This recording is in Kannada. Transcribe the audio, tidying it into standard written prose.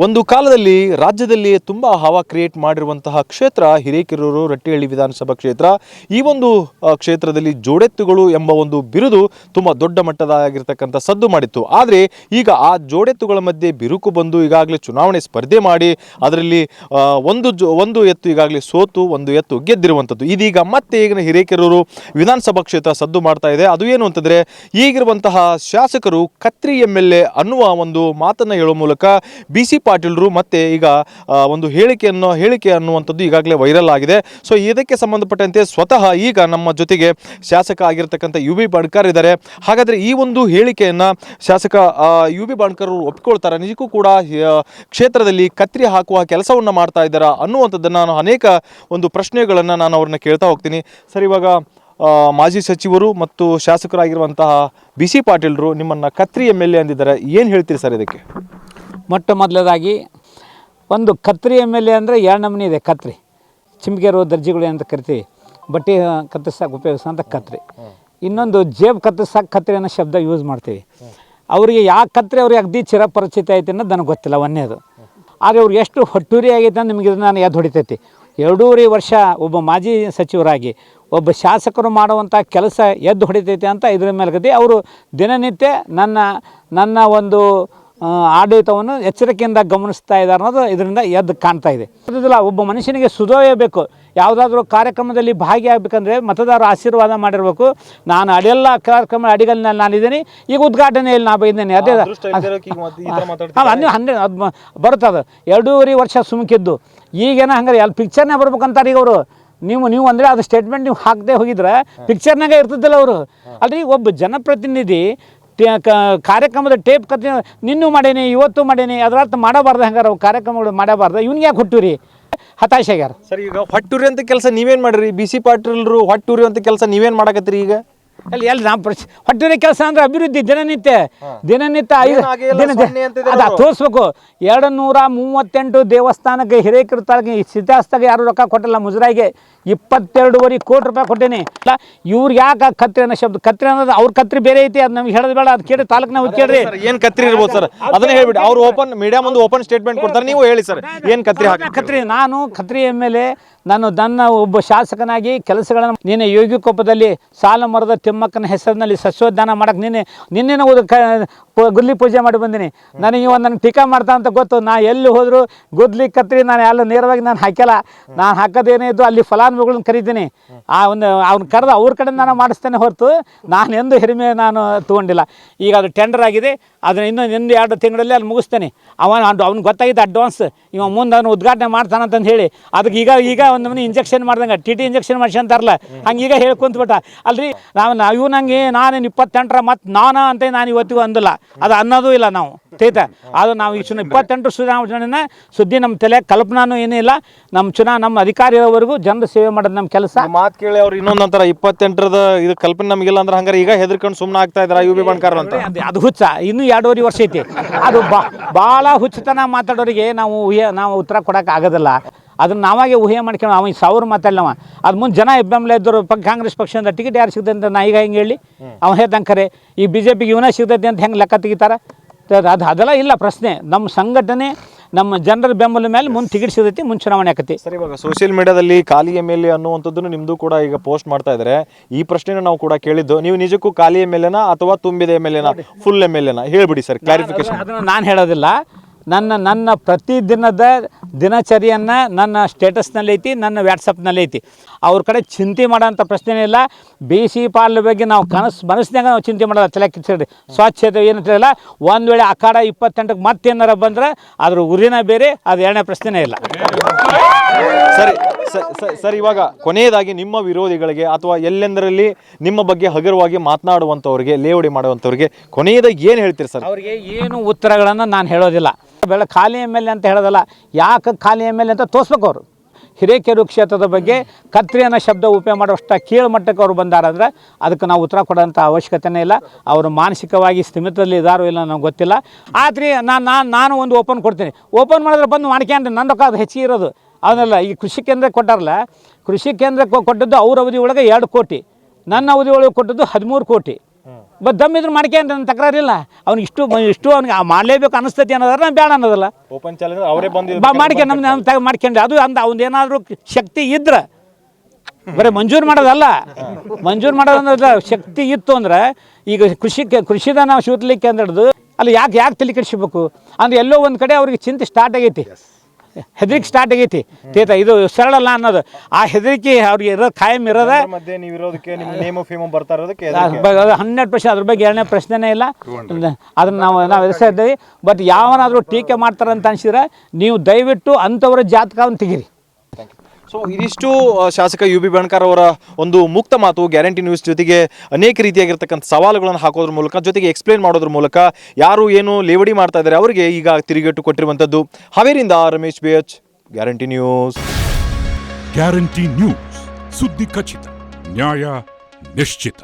ಒಂದು ಕಾಲದಲ್ಲಿ ರಾಜ್ಯದಲ್ಲಿ ತುಂಬಾ ಹವಾ ಕ್ರಿಯೇಟ್ ಮಾಡಿರುವಂತಹ ಕ್ಷೇತ್ರ ಹಿರೇಕೆರೂರು ರಟ್ಟಿಹಳ್ಳಿ ವಿಧಾನಸಭಾ ಕ್ಷೇತ್ರ. ಈ ಒಂದು ಕ್ಷೇತ್ರದಲ್ಲಿ ಜೋಡೆತ್ತುಗಳು ಎಂಬ ಒಂದು ಬಿರುದು ತುಂಬಾ ದೊಡ್ಡ ಮಟ್ಟದಾಗಿರ್ತಕ್ಕಂಥ ಸದ್ದು ಮಾಡಿತ್ತು. ಆದರೆ ಈಗ ಆ ಜೋಡೆತ್ತುಗಳ ಮಧ್ಯೆ ಬಿರುಕು ಬಂದು ಈಗಾಗಲೇ ಚುನಾವಣೆ ಸ್ಪರ್ಧೆ ಮಾಡಿ ಅದರಲ್ಲಿ ಒಂದು ಎತ್ತು ಈಗಾಗಲೇ ಸೋತು ಒಂದು ಎತ್ತು ಗೆದ್ದಿರುವಂಥದ್ದು. ಇದೀಗ ಮತ್ತೆ ಈಗ ಹಿರೇಕೆರೂರು ವಿಧಾನಸಭಾ ಕ್ಷೇತ್ರ ಸದ್ದು ಮಾಡ್ತಾ ಇದೆ. ಅದು ಏನು ಅಂತಂದರೆ, ಈಗಿರುವಂತಹ ಶಾಸಕರು ಕತ್ರಿ MLA ಅನ್ನುವ ಒಂದು ಮಾತನ್ನು ಹೇಳುವ ಮೂಲಕ BC ಪಾಟೀಲರು ಮತ್ತೆ ಈಗ ಒಂದು ಹೇಳಿಕೆ ಅನ್ನುವಂಥದ್ದು ಈಗಾಗಲೇ ವೈರಲ್ ಆಗಿದೆ. ಸೊ ಇದಕ್ಕೆ ಸಂಬಂಧಪಟ್ಟಂತೆ ಸ್ವತಃ ಈಗ ನಮ್ಮ ಜೊತೆಗೆ ಶಾಸಕ ಆಗಿರ್ತಕ್ಕಂಥ UB ಬಾಣ್ಕರ್ ಇದ್ದಾರೆ. ಹಾಗಾದರೆ ಈ ಒಂದು ಹೇಳಿಕೆಯನ್ನು ಶಾಸಕ UB ಬಾಣ್ಕರ್ ಅವರು ಒಪ್ಪಿಕೊಳ್ತಾರೆ? ನಿಜಕ್ಕೂ ಕೂಡ ಕ್ಷೇತ್ರದಲ್ಲಿ ಕತ್ರಿ ಹಾಕುವ ಕೆಲಸವನ್ನು ಮಾಡ್ತಾ ಇದ್ದಾರಾ ಅನ್ನುವಂಥದ್ದನ್ನು ನಾನು ಅನೇಕ ಒಂದು ಪ್ರಶ್ನೆಗಳನ್ನು ನಾನು ಅವ್ರನ್ನ ಕೇಳ್ತಾ ಹೋಗ್ತೀನಿ. ಸರ್, ಇವಾಗ ಮಾಜಿ ಸಚಿವರು ಮತ್ತು ಶಾಸಕರಾಗಿರುವಂತಹ BC ಪಾಟೀಲರು ನಿಮ್ಮನ್ನು ಕತ್ರಿ MLA ಅಂದಿದ್ದಾರೆ. ಏನು ಹೇಳ್ತೀರಿ ಸರ್ ಇದಕ್ಕೆ? ಮೊಟ್ಟ ಮೊದಲದಾಗಿ ಒಂದು ಕತ್ರಿ MLA ಅಂದರೆ ಎರಡು ನಮೂನಿ ಇದೆ. ಕತ್ರಿ ಚಿಮ್ಗೆರು ದರ್ಜಿಗಳು ಅಂತ ಕರಿತೀವಿ, ಬಟ್ಟೆ ಕತ್ತರಿಸಕ್ಕೆ ಉಪಯೋಗಿಸೋಂಥ ಕತ್ರಿ. ಇನ್ನೊಂದು ಜೇಬ್ ಕತ್ತರಿಸಕ್ಕೆ ಕತ್ರಿ ಅನ್ನೋ ಶಬ್ದ ಯೂಸ್ ಮಾಡ್ತೀವಿ. ಅವರಿಗೆ ಯಾಕೆ ಕತ್ರಿ ಅವ್ರಿಗೆ ಅಗದಿ ಚಿರಪರಿಚಿತ ಐತೆ ಅನ್ನೋದು ನನಗೆ ಗೊತ್ತಿಲ್ಲ, ಒಂದೇದು. ಆದರೆ ಅವ್ರಿಗೆ ಎಷ್ಟು ಹೊಟ್ಟೂರಿ ಆಗೈತೆ ಅಂತ ನಿಮಗೆ ನಾನು ಎದ್ದು ಹೊಡಿತೈತಿ. 2.5 ವರ್ಷ ಒಬ್ಬ ಮಾಜಿ ಸಚಿವರಾಗಿ ಒಬ್ಬ ಶಾಸಕರು ಮಾಡುವಂಥ ಕೆಲಸ ಎದ್ದು ಹೊಡಿತೈತೆ ಅಂತ ಇದ್ರ ಮೇಲೆ ಗತಿ ಅವರು ದಿನನಿತ್ಯ ನನ್ನ ಒಂದು ಆಡಳಿತವನ್ನು ಎಚ್ಚರಿಕೆಯಿಂದ ಗಮನಿಸ್ತಾ ಇದ್ದಾರೆ ಅನ್ನೋದು ಇದರಿಂದ ಎದ್ದು ಕಾಣ್ತಾ ಇದೆ. ಅದಿಲ್ಲ, ಒಬ್ಬ ಮನುಷ್ಯನಿಗೆ ಸುಧೋಯ ಬೇಕು. ಯಾವುದಾದ್ರೂ ಕಾರ್ಯಕ್ರಮದಲ್ಲಿ ಭಾಗಿಯಾಗಬೇಕಂದ್ರೆ ಮತದಾರರು ಆಶೀರ್ವಾದ ಮಾಡಿರಬೇಕು. ನಾನು ಅದೆಲ್ಲ ಕಾರ್ಯಕ್ರಮ ಅಡಿಗಲ್ನಲ್ಲಿ ನಾನಿದ್ದೀನಿ, ಈಗ ಉದ್ಘಾಟನೆಯಲ್ಲಿ ನಾ ಬೈದೇನೆ. ಅದೇ ಅದು ಬರುತ್ತದು. 2.5 ವರ್ಷ ಸುಮ್ಕಿದ್ದು ಈಗೇನೋ ಹಂಗಾರೆ ಅಲ್ಲಿ ಪಿಕ್ಚರ್ನೇ ಬರ್ಬೇಕಂತಾರೆ ಈಗ ಅವರು. ನೀವು ಅಂದರೆ ಅದು ಸ್ಟೇಟ್ಮೆಂಟ್ ನೀವು ಹಾಕದೆ ಹೋಗಿದ್ರೆ ಪಿಕ್ಚರ್ನಾಗೆ ಇರ್ತಿದ್ದಿಲ್ಲ ಅವರು. ಅಲ್ರಿ, ಒಬ್ಬ ಜನಪ್ರತಿನಿಧಿ ಕಾರ್ಯಕ್ರಮದ ಟೇಪ್ ಕತ್ತಿ ನಿನ್ನೂ ಮಾಡೇನಿ ಇವತ್ತು ಮಾಡೇನಿ ಅದರ ಅರ್ಥ ಮಾಡಬಾರ್ದು. ಹಂಗಾರೆ ಕಾರ್ಯಕ್ರಮಗಳು ಮಾಡಬಾರ್ದು. ಇವ್ನಿಗೆ ಯಾಕೆ ಹುಟ್ಟೂರಿ ಹತಾಶೆ ಆಗ್ಯಾರ ಸರ್. ಈಗ ಹೊಟ್ಟೂರಿ ಅಂತ ಕೆಲಸ ನೀವೇನು ಮಾಡಿರಿ? BC ಪಾಟೀಲರು ಹೊಟ್ಟೂರಿ ಅಂತ ಕೆಲಸ ನೀವೇನು ಮಾಡಕತ್ತೀರಿ ಈಗ? ಎಲ್ಲಿ ನಾವು ಹೊಟ್ಟೂರಿ ಕೆಲಸ ಅಂದ್ರೆ ಅಭಿವೃದ್ಧಿ ದಿನನಿತ್ಯ ತೋರಿಸ್ಬೇಕು. 238 ದೇವಸ್ಥಾನಕ್ಕೆ ಹಿರೇಕೆರೂರು ತಾಲೂಕಿಗೆ ಇತಿಹಾಸದಾಗ ಯಾರು ರೊಕ್ಕ ಕೊಟ್ಟಿಲ್ಲ. ಮುಜರಾಯಿಗೆ 22.5 ಕೋಟಿ ರೂಪಾಯಿ ಕೊಟ್ಟೇನಿ. ಇವ್ರಿಗೆ ಯಾಕೆ ಕತ್ರಿ ಅನ್ನೋ ಶಬ್ದ? ಕತ್ರಿ ಅನ್ನೋದು ಅವ್ರ ಕತ್ರಿ ಬೇರೆ ಐತಿ, ಅದು ನಮ್ಗೆ ಹೇಳೋದು ಬೇಡ. ಅದು ಕೇಳಿ ತಾಲೂಕಿನ ಕೇಳ್ರಿ ಏನು ಕತ್ರಿ ಇರ್ಬೋದು ಸರ್, ಅದನ್ನ ಹೇಳ್ಬಿಡಿ. ಅವ್ರು ಓಪನ್ ಮೀಡಿಯಾ ಮುಂದೆ ಓಪನ್ ಸ್ಟೇಟ್ಮೆಂಟ್ ಕೊಡ್ತಾರೆ, ನೀವು ಹೇಳಿ ಸರ್ ಏನು ಕತ್ರಿ ಕತ್ರಿ? ನಾನು ಕತ್ರಿ MLA ನನ್ನ ಒಬ್ಬ ಶಾಸಕನಾಗಿ ಕೆಲಸಗಳನ್ನು ನಿನ್ನೆ ಯೋಗಿಕೊಪ್ಪದಲ್ಲಿ ಸಾಲ ಮರದ ತಿಮ್ಮಕ್ಕನ ಹೆಸರಿನಲ್ಲಿ ಸಸ್ಯೋದ್ಯಾನ ಮಾಡಕ್ಕೆ ನಿನ್ನೆ ಗುದ್ಲಿ ಪೂಜೆ ಮಾಡಿ ಬಂದೀನಿ. ನನಗೆ ನನಗೆ ಟೀಕಾ ಮಾಡ್ತಾ ಅಂತ ಗೊತ್ತು. ನಾ ಎಲ್ಲಿ ಹೋದರೂ ಗುದ್ಲಿ ಕತ್ರಿ ನಾನು ಎಲ್ಲ ನೇರವಾಗಿ ನಾನು ಹಾಕ್ಯಲ್ಲ. ನಾನು ಹಾಕೋದೇನೇ ಇದ್ದು ಅಲ್ಲಿ ಫಲಾನುಭವಿಗಳನ್ನ ಕರೀತೀನಿ. ಅವ್ನ ಕರೆದು ಅವ್ರ ಕಡೆ ನಾನು ಮಾಡಿಸ್ತೇನೆ ಹೊರತು ನಾನು ಎಂದು ಹೆರಿಮೆ ನಾನು ತೊಗೊಂಡಿಲ್ಲ. ಈಗ ಅದು ಟೆಂಡರ್ ಆಗಿದೆ, ಅದನ್ನು ಇನ್ನೊಂದು 2 ತಿಂಗಳಲ್ಲಿ ಅಲ್ಲಿ ಮುಗಿಸ್ತೇನೆ. ಅವ್ನಿಗೆ ಗೊತ್ತಾಗಿದ್ದು ಅಡ್ವಾನ್ಸ್, ಇವ ಮುಂದೆ ಅವನು ಉದ್ಘಾಟನೆ ಮಾಡ್ತಾನಂತಂದು ಹೇಳಿ ಅದಕ್ಕೆ ಈಗ ಒಂದು ಮನೆ ಇಂಜೆಕ್ಷನ್ ಮಾಡ್ದಂಗೆ TT ಇಂಜೆಕ್ಷನ್ ಮಾಡಿಸಿ ಅಂತಾರಲ್ಲ, ಹಂಗೀಗ ಹೇಳಿ ಕುಂತ್ಬಿಟ್ಟ. ಅಲ್ರಿ, ಇವು ನಂಗೆ ನಾನೇನು 28 ಮತ್ತು ಅಂತ ನಾನು ಇವತ್ತಿಗೂ ಅಂದಿಲ್ಲ. ಅದು ಅನ್ನೋದು ಇಲ್ಲ ನಾವು ತೈತ. ಅದು ನಾವು 28 ಚುನಾವಣೆನ ಸುದ್ದಿ ನಮ್ಮ ತಲೆ ಕಲ್ಪನಾನು ಏನೂ ಇಲ್ಲ. ನಮ್ಮ ಅಧಿಕಾರಿ ಇರೋವರೆಗೂ ಜನರ ಸೇವೆ ಮಾಡೋದು ನಮ್ಮ ಕೆಲಸ. ಮಾತು ಕೇಳಿ ಅವ್ರು ಇನ್ನೊಂದಂತರ 28ರದ ಇದು ಕಲ್ಪನೆ ನಮಗಿಲ್ಲ ಅಂದ್ರೆ ಹಂಗಾರೆ ಈಗ ಹೆದರ್ಕೊಂಡು ಸುಮ್ಮನೆ ಆಗ್ತಾ ಇದ್ದಾರೆ UB ಬಾಣ್ಕರ್ ಅಂತ. ಅದು ಹುಚ್ಚ. ಇನ್ನೂ 2.5 ವರ್ಷ ಐತಿ. ಅದು ಭಾಳ ಹುಚ್ಚತನ ಮಾತಾಡೋರಿಗೆ ನಾವು ಉತ್ತರ ಕೊಡೋಕೆ ಆಗೋದಿಲ್ಲ. ಅದನ್ನು ನಾವಾಗೆ ಊಹೆ ಮಾಡ್ಕೊಂಡು ಅವ 1000 ಮಾತಾಡಲವ. ಅದು ಮುಂದೆ ಜನ MLA ಇದ್ದರು ಕಾಂಗ್ರೆಸ್ ಪಕ್ಷದಿಂದ ಟಿಕೆಟ್ ಯಾರು ಸಿಗ್ತದೆ ಅಂತ ನಾ ಈಗ ಹೆಂಗೆ ಹೇಳಿ? ಅವ್ನು ಹೇಳ್ದಂಗೆ ಖರೆ ಈ BJPಗೆ ಇವನೇ ಸಿಗ್ತೈತೆ ಅಂತ ಹೆಂಗೆ ಲೆಕ್ಕ ತೆಗಿತಾರೆ? ಅದೆಲ್ಲ ಇಲ್ಲ ಪ್ರಶ್ನೆ. ನಮ್ಮ ಸಂಘಟನೆ ನಮ್ಮ ಜನರ ಬೆಂಬಲ ಮೇಲೆ ಮುಂದೆ ಟಿಕೆಟ್ ಸಿಗತೈತಿ, ಮುಂದೆ ಚುನಾವಣೆ ಆಕತಿ. ಸರ್, ಇವಾಗ ಸೋಷಿಯಲ್ ಮೀಡಿಯಾದಲ್ಲಿ ಖಾಲಿ MLA ಅನ್ನುವಂಥದ್ದನ್ನು ನಿಮ್ಮದು ಕೂಡ ಈಗ ಪೋಸ್ಟ್ ಮಾಡ್ತಾ ಇದ್ದಾರೆ. ಈ ಪ್ರಶ್ನೆನ ನಾವು ಕೂಡ ಕೇಳಿದ್ದು, ನೀವು ನಿಜಕ್ಕೂ ಖಾಲಿ MLAನ ಅಥವಾ ತುಂಬಿದ MLAನ ಫುಲ್ MLAನ ಹೇಳ್ಬಿಡಿ ಸರ್, ಕ್ಲಾರಿಫಿಕೇಶನ್. ಅದನ್ನು ನಾನು ಹೇಳೋದಿಲ್ಲ. ನನ್ನ ಪ್ರತಿದಿನದ ದಿನಚರಿಯನ್ನು ನನ್ನ ಸ್ಟೇಟಸ್ನಲ್ಲಿ ಐತಿ, ನನ್ನ ವ್ಯಾಟ್ಸಪ್ನಲ್ಲಿ ಐತಿ. ಅವ್ರ ಕಡೆ ಚಿಂತೆ ಮಾಡೋಂಥ ಪ್ರಶ್ನೆನೇ ಇಲ್ಲ. BC ಪಾಲ್ ಬಗ್ಗೆ ನಾವು ಮನಸ್ಸಿನಾಗ ನಾವು ಚಿಂತೆ ಮಾಡೋದು ತಲೆ ಕಿಚ್ಚಿಡ್ರಿ. ಸ್ವಚ್ಛತೆ ಏನಂತಿಲ್ಲ. ಒಂದು ವೇಳೆ ಅಖಾಡ 28ಕ್ಕೆ ಮತ್ತೇನಾರ ಬಂದ್ರೆ ಅದ್ರ ಉರಿನ ಬೇರೆ, ಅದು 2ನೇ ಪ್ರಶ್ನೆನೇ ಇಲ್ಲ. ಸರಿ, ಇವಾಗ ಕೊನೆಯದಾಗಿ ನಿಮ್ಮ ವಿರೋಧಿಗಳಿಗೆ ಅಥವಾ ಎಲ್ಲೆಂದರಲ್ಲಿ ನಿಮ್ಮ ಬಗ್ಗೆ ಹಗುರವಾಗಿ ಮಾತನಾಡುವಂಥವ್ರಿಗೆ, ಲೇವಡಿ ಮಾಡುವಂಥವ್ರಿಗೆ ಕೊನೆಯದಾಗಿ ಏನು ಹೇಳ್ತೀರಿ ಸರ್? ಅವರಿಗೆ ಏನು ಉತ್ತರಗಳನ್ನು ನಾನು ಹೇಳೋದಿಲ್ಲ. ಖಾಲಿ MLA ಅಂತ ಹೇಳೋದಲ್ಲ. ಯಾಕೆ ಖಾಲಿ MLA ಅಂತ ತೋರಿಸ್ಬೇಕು. ಅವರು ಹಿರೇಕೆರೂರು ಕ್ಷೇತ್ರದ ಬಗ್ಗೆ ಕತ್ರಿ ಅನ್ನೋ ಶಬ್ದ ಉಪಯೋಗ ಮಾಡುವಷ್ಟು ಕೀಳು ಮಟ್ಟಕ್ಕೆ ಅವ್ರು ಬಂದಾರಂದ್ರೆ ಅದಕ್ಕೆ ನಾವು ಉತ್ತರ ಕೊಡೋಂಥ ಅವಶ್ಯಕತೆನೇ ಇಲ್ಲ. ಅವರು ಮಾನಸಿಕವಾಗಿ ಸ್ಥಿಮಿತದಲ್ಲಿ ಇದ್ದಾರೋ ಇಲ್ಲ ನನಗೆ ಗೊತ್ತಿಲ್ಲ. ಆದರೆ ನಾನು ಒಂದು ಓಪನ್ ಕೊಡ್ತೀನಿ. ಓಪನ್ ಮಾಡಿದ್ರೆ ಬಂದು ಮಾಡ್ಕೊಂಡ್ರೆ ನನ್ನ ರೊಕ್ಕ ಅದು ಹೆಚ್ಚಿಗೆ ಇರೋದು ಅದನ್ನೆಲ್ಲ. ಈ ಕೃಷಿ ಕೇಂದ್ರಕ್ಕೆ ಕೊಟ್ಟಾರಲ್ಲ, ಕೃಷಿ ಕೇಂದ್ರಕ್ಕೆ ಕೊಟ್ಟದ್ದು ಅವ್ರ ಅವಧಿ ಒಳಗೆ 2 ಕೋಟಿ, ನನ್ನ ಅವಧಿ ಒಳಗೆ ಕೊಟ್ಟದ್ದು 13 ಕೋಟಿ. ದಮ್ಮಿದ್ರು ಮಾಡ್ಕೆ ಅಂತ ನನ್ನ ತಕರಾರಿಲ್ಲ. ಅವ್ನಿಗೆ ಇಷ್ಟು ಅವ್ನಿಗೆ ಮಾಡಲೇಬೇಕು ಅನಿಸ್ತತಿ ಅನ್ನೋದಾರ ನಾನು ಬೇಡ ಅನ್ನೋದಲ್ಲ. ಓಪನ್ ಚಾಲೆಂಜ್ ಅವರೇ ಬಂದು ಮಾಡ್ಕೆ ನಮ್ಮ ಮಾಡ್ಕೊಂಡ್ರೆ ಅದು ಅಂದ ಅವ್ನೇನಾದರೂ ಶಕ್ತಿ ಇದ್ರೆ ಬರೀ ಮಂಜೂರು ಮಾಡೋದಲ್ಲ, ಮಂಜೂರು ಮಾಡೋದಂದ್ರೆ ಶಕ್ತಿ ಇತ್ತು ಅಂದ್ರೆ ಈಗ ಕೃಷಿದ ನಾವು ಶೂತ್ಲಿಕ್ಕೆ ಅಂತ ಹಿಡಿದು ಅಲ್ಲಿ ಯಾಕೆ ತಲೆ ಕೆಡಿಸ್ಬೇಕು ಅಂದ್ರೆ ಎಲ್ಲೋ ಒಂದು ಕಡೆ ಅವ್ರಿಗೆ ಚಿಂತೆ ಸ್ಟಾರ್ಟ್ ಆಗೈತಿ, ಹೆದರಿಕೆ ಸ್ಟಾರ್ಟ್ ಆಗೈತಿ. ಇದು ಸರಳಲ್ಲ ಅನ್ನೋದು ಆ ಹೆದರಿಕೆ ಅವ್ರಿಗೆ ಇರೋದು ಖಾಯಂ ಇರೋದ ಮಧ್ಯೆ ನೀವು ಇರೋದಕ್ಕೆ ನಿಮ್ಮ ನೇಮ್ ಆಫ್ ಫೇಮ್ ಬರ್ತಾ ಇರೋದಕ್ಕೆ 100% ಅದ್ರ ಬಗ್ಗೆ ಎರಡನೇ ಪ್ರಶ್ನೆನೇ ಇಲ್ಲ. ಅದನ್ನು ನಾವು ಎದುರಿಸ್ತಾ ಇದ್ದೀವಿ. ಬಟ್ ಯಾವನಾದರೂ ಟೀಕೆ ಮಾಡ್ತಾರಂತ ಅನ್ಸಿದ್ರೆ ನೀವು ದಯವಿಟ್ಟು ಅಂಥವ್ರ ಜಾತಕವನ್ನು ತೆಗೀರಿ. ಸೊ ಇದಿಷ್ಟು ಶಾಸಕ ಯು ಬಿ ಬಣಕಾರ್ ಅವರ ಒಂದು ಮುಕ್ತ ಮಾತು. ಗ್ಯಾರಂಟಿ ನ್ಯೂಸ್ ಜೊತೆಗೆ ಅನೇಕ ರೀತಿಯಾಗಿರ್ತಕ್ಕಂಥ ಸವಾಲುಗಳನ್ನು ಹಾಕೋದ್ರ ಮೂಲಕ, ಜೊತೆಗೆ ಎಕ್ಸ್ಪ್ಲೇನ್ ಮಾಡೋದ್ರ ಮೂಲಕ ಯಾರು ಏನು ಲೇವಡಿ ಮಾಡ್ತಾ ಇದ್ದಾರೆ ಅವರಿಗೆ ಈಗ ತಿರುಗೇಟು ಕೊಟ್ಟಿರುವಂಥದ್ದು. ಹಾವೇರಿಂದ Ramesh BH, guarantee news. Guarantee news, ಸುದ್ದಿ ಖಚಿತ, ನ್ಯಾಯ ನಿಶ್ಚಿತ.